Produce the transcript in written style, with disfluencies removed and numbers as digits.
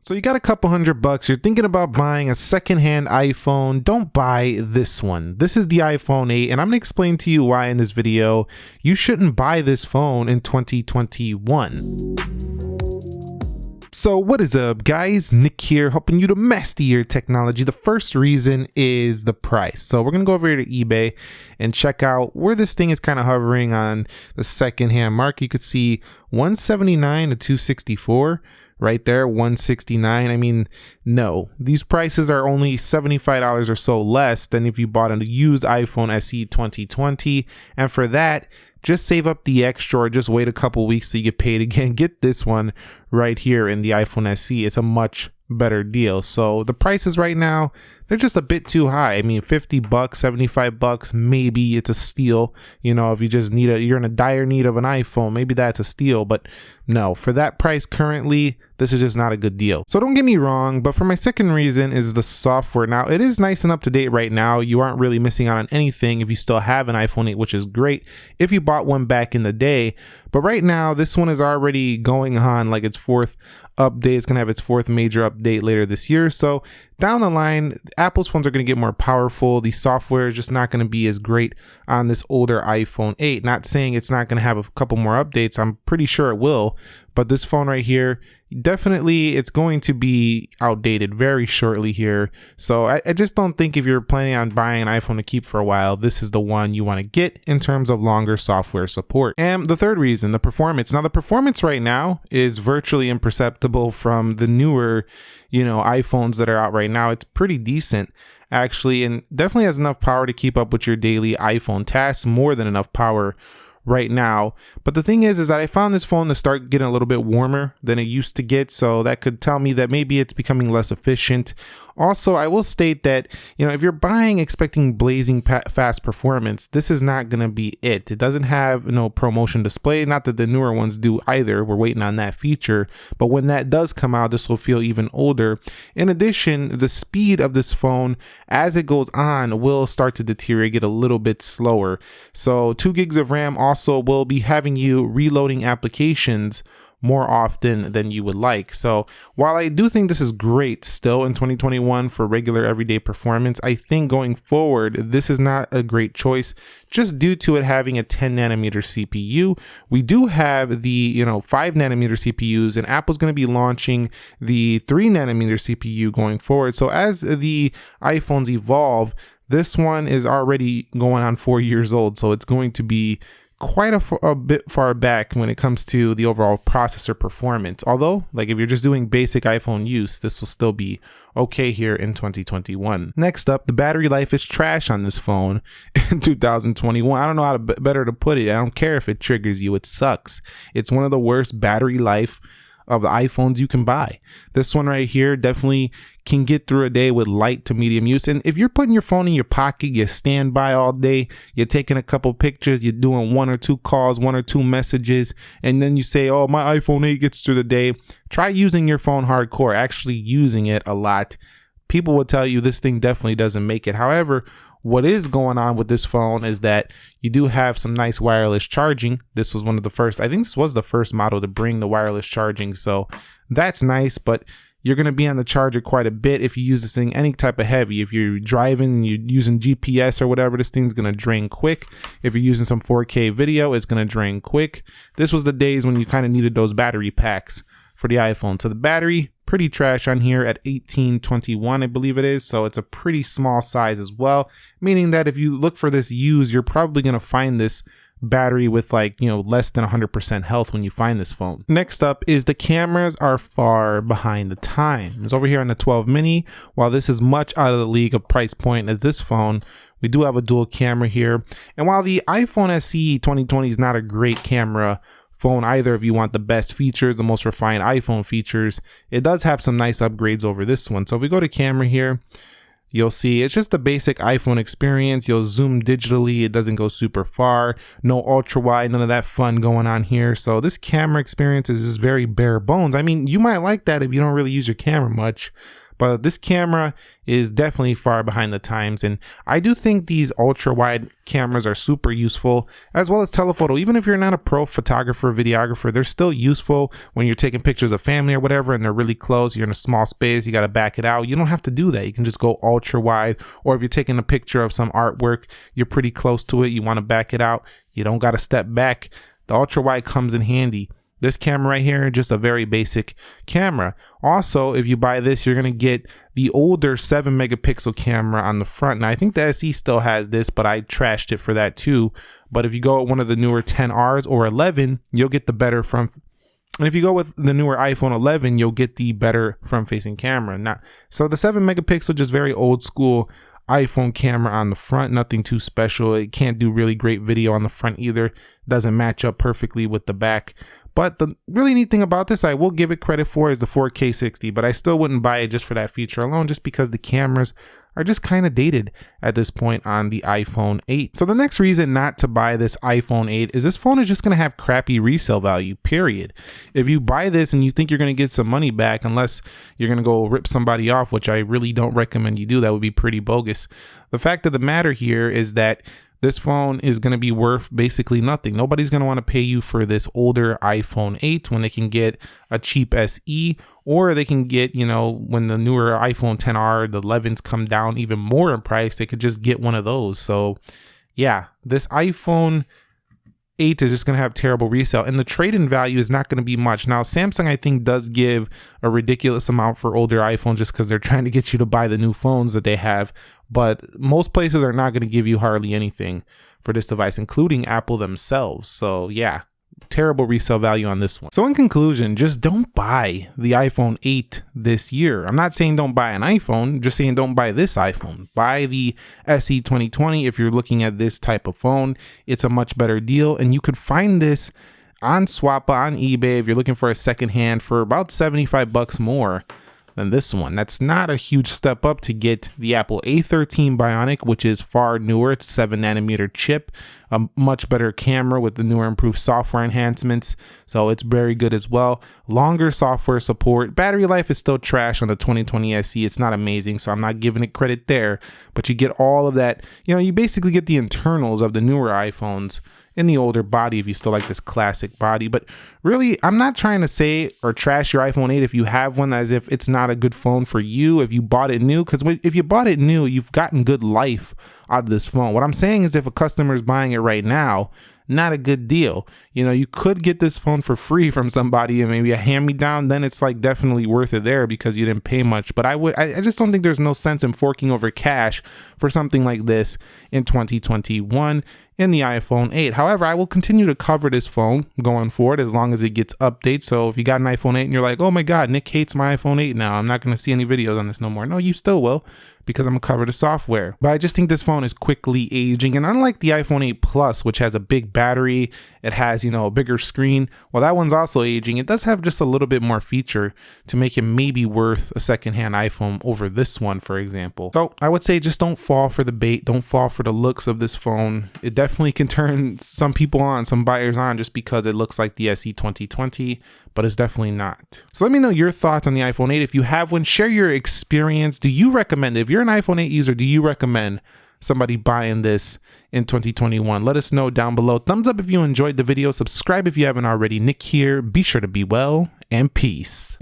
So you got a couple $100, you're thinking about buying a secondhand iPhone. Don't buy this one. This is the iPhone 8, and I'm gonna explain to you why in this video you shouldn't buy this phone in 2021. So what is up, guys? Nick here, helping you to master your technology. The first reason is the price. So we're gonna go over here to eBay and check out where this thing is kind of hovering on the secondhand market. You could see 179 to 264. Right there, 169. I mean, no, these prices are only $75 or so less than if you bought a used iPhone SE 2020. And for that, just save up the extra or just wait a couple weeks till you get paid again. Get this one right here in the iPhone SE. It's a much better deal. So the prices right now, they're just a bit too high. I mean, $50, $75, maybe it's a steal. You know, if you just need you're in a dire need of an iPhone, maybe that's a steal. But no, for that price currently, this is just not a good deal. So don't get me wrong, but for my second reason is the software. Now, it is nice and up to date right now. You aren't really missing out on anything if you still have an iPhone 8, which is great if you bought one back in the day. But right now, this one is already going on like its fourth update. It's gonna have its fourth major update later this year. So down the line, Apple's phones are gonna get more powerful. The software is just not gonna be as great on this older iPhone 8. Not saying it's not gonna have a couple more updates. I'm pretty sure it will. But this phone right here, definitely it's going to be outdated very shortly here. So I just don't think if you're planning on buying an iPhone to keep for a while, this is the one you want to get in terms of longer software support. And the third reason, the performance. Now the performance right now is virtually imperceptible from the newer, iPhones that are out right now. It's pretty decent actually, and definitely has enough power to keep up with your daily iPhone tasks, more than enough power right now. But the thing is that I found this phone to start getting a little bit warmer than it used to get, so that could tell me that maybe it's becoming less efficient. Also, I will state that if you're buying expecting blazing fast performance, this is not going to be it. It doesn't have no ProMotion display, not that the newer ones do either. We're waiting on that feature, but when that does come out, this will feel even older. In addition, the speed of this phone as it goes on will start to deteriorate, get a little bit slower. So 2 gigs of RAM also will be having you reloading applications more often than you would like. So while I do think this is great still in 2021 for regular everyday performance, I think going forward, this is not a great choice just due to it having a 10 nanometer CPU. We do have the 5 nanometer CPUs, and Apple's going to be launching the 3 nanometer CPU going forward. So as the iPhones evolve, this one is already going on 4 years old. So it's going to be quite a bit far back when it comes to the overall processor performance. Although, like if you're just doing basic iPhone use, this will still be okay here in 2021. Next up, the battery life is trash on this phone in 2021. I don't know how better to put it. I don't care if it triggers you. It sucks. It's one of the worst battery life of the iPhones you can buy. This one right here definitely can get through a day with light to medium use. And if you're putting your phone in your pocket, you stand by all day, you're taking a couple pictures, you're doing 1 or 2 calls, 1 or 2 messages, and then you say, oh, my iPhone 8 gets through the day. Try using your phone hardcore, actually using it a lot. People will tell you this thing definitely doesn't make it. However, what is going on with this phone is that you do have some nice wireless charging. This was one of the first, I think this was the first model to bring the wireless charging. So that's nice, but you're going to be on the charger quite a bit if you use this thing any type of heavy. If you're driving and you're using GPS or whatever, this thing's going to drain quick. If you're using some 4K video, it's going to drain quick. This was the days when you kind of needed those battery packs for the iPhone. So the battery, pretty trash on here at 1821, I believe it is. So it's a pretty small size as well, meaning that if you look for this used, you're probably going to find this battery with less than 100% health when you find this phone. Next up is the cameras are far behind the times. Over here on the 12 mini, while this is much out of the league of price point as this phone, we do have a dual camera here. And while the iPhone SE 2020 is not a great camera phone either, if you want the best features, the most refined iPhone features, it does have some nice upgrades over this one. So if we go to camera here, you'll see it's just the basic iPhone experience. You'll zoom digitally. It doesn't go super far. No ultra wide, none of that fun going on here. So this camera experience is just very bare bones. I mean, you might like that if you don't really use your camera much, but this camera is definitely far behind the times. And I do think these ultra wide cameras are super useful, as well as telephoto. Even if you're not a pro photographer, videographer, they're still useful when you're taking pictures of family or whatever and they're really close, you're in a small space, you got to back it out. You don't have to do that. You can just go ultra wide. Or if you're taking a picture of some artwork, you're pretty close to it, you want to back it out, you don't got to step back. The ultra wide comes in handy. This camera right here, just a very basic camera. Also, if you buy this, you're going to get the older 7 megapixel camera on the front. Now, I think the SE still has this, but I trashed it for that too. But if you go with one of the newer 10Rs or 11, you'll get the better front. And if you go with the newer iPhone 11, you'll get the better front-facing camera. So the 7 megapixel, just very old school iPhone camera on the front, nothing too special. It can't do really great video on the front either. Doesn't match up perfectly with the back. But the really neat thing about this, I will give it credit for, is the 4K 60, but I still wouldn't buy it just for that feature alone, just because the cameras are just kind of dated at this point on the iPhone 8. So the next reason not to buy this iPhone 8 is this phone is just going to have crappy resale value, period. If you buy this and you think you're going to get some money back, unless you're going to go rip somebody off, which I really don't recommend you do, that would be pretty bogus. The fact of the matter here is that this phone is going to be worth basically nothing. Nobody's going to want to pay you for this older iPhone 8 when they can get a cheap SE, or they can get, you know, when the newer iPhone 10R, the 11s come down even more in price, they could just get one of those. So yeah, this iPhone 8 is just going to have terrible resale, and the trade-in value is not going to be much. Now, Samsung, I think, does give a ridiculous amount for older iPhones just because they're trying to get you to buy the new phones that they have, but most places are not going to give you hardly anything for this device, including Apple themselves. So yeah, terrible resale value on this one. So in conclusion, just don't buy the iPhone 8 this year. I'm not saying don't buy an iPhone, just saying don't buy this iPhone. Buy the SE 2020 if you're looking at this type of phone. It's a much better deal, and you could find this on Swappa, on eBay, if you're looking for a second hand, for about 75 bucks more than this one. That's not a huge step up to get the Apple A13 Bionic, which is far newer. It's 7 nanometer chip, a much better camera with the newer improved software enhancements, so it's very good as well. Longer software support. Battery life is still trash on the 2020 SE. It's not amazing, so I'm not giving it credit there, but you get all of that. You know, you basically get the internals of the newer iPhones in the older body if you still like this classic body. But really, I'm not trying to say or trash your iPhone 8 if you have one, as if it's not a good phone for you if you bought it new, because if you bought it new, you've gotten good life out of this phone. What I'm saying is, if a customer is buying it right now, not a good deal. You know, you could get this phone for free from somebody and maybe a hand-me-down, then it's like definitely worth it there because you didn't pay much. But I just don't think there's no sense in forking over cash for something like this in 2021 in the iPhone 8. However, I will continue to cover this phone going forward as long as it gets updates. So if you got an iPhone 8 and you're like, oh my God, Nick hates my iPhone 8 now, I'm not going to see any videos on this no more. No, you still will, because I'm going to cover the software. But I just think this phone is quickly aging. And unlike the iPhone 8 Plus, which has a big battery, it has, you know, a bigger screen, well, that one's also aging. It does have just a little bit more feature to make it maybe worth a secondhand iPhone over this one, for example. So I would say just don't fall for the bait. Don't fall for the looks of this phone. It definitely can turn some people on, some buyers on, just because it looks like the SE 2020, but it's definitely not. So let me know your thoughts on the iPhone 8. If you have one, share your experience. Do you recommend it? If you're an iPhone 8 user, do you recommend somebody buying this in 2021? Let us know down below. Thumbs up if you enjoyed the video. Subscribe if you haven't already. Nick here. Be sure to be well, and peace.